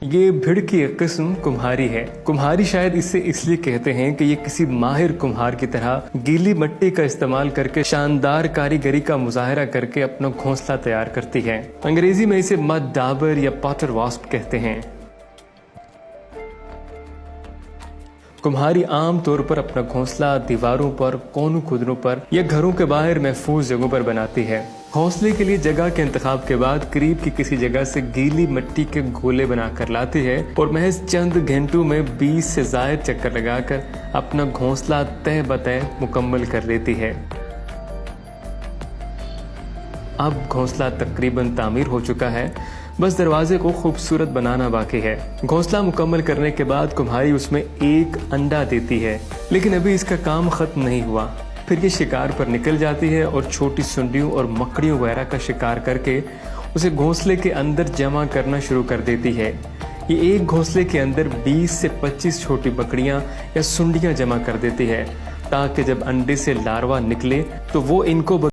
ये भीड़ की एक किस्म कुम्हारी है। कुम्हारी शायद इसे इसलिए कहते हैं कि ये किसी माहिर कुम्हार की तरह गीली मिट्टी का इस्तेमाल करके शानदार कारीगरी का मुजाहरा करके अपना घोंसला तैयार करती है। अंग्रेजी में इसे मड डाबर या पॉटर वास्प कहते हैं। कुम्हारी आम तौर पर अपना घोंसला दीवारों पर, कोनों खुदरों पर या घरों के बाहर महफूज जगहों पर बनाती है। घोंसले के लिए जगह के इंतखाब के बाद करीब की किसी जगह से गीली मिट्टी के गोले बनाकर लाती है और महज चंद घंटों में 20 से ज्यादा चक्कर लगाकर अपना घोंसला तय बतय मुकम्मल कर लेती है। अब घोंसला तकरीबन तामीर हो चुका है, बस दरवाजे को खूबसूरत बनाना बाकी है। घोंसला मुकम्मल करने के बाद कुम्हारी उसमें एक अंडा देती है, लेकिन अभी इसका काम खत्म नहीं हुआ। फिर ये शिकार पर निकल जाती है और छोटी सुंडियों और मकड़ियों वगैरह का शिकार करके उसे घोंसले के अंदर जमा करना शुरू कर देती है। ये एक घोंसले के अंदर 20 से 25 छोटी बकरियां या सुंडियां जमा कर देती है, ताकि जब अंडे से लार्वा निकले तो वो इनको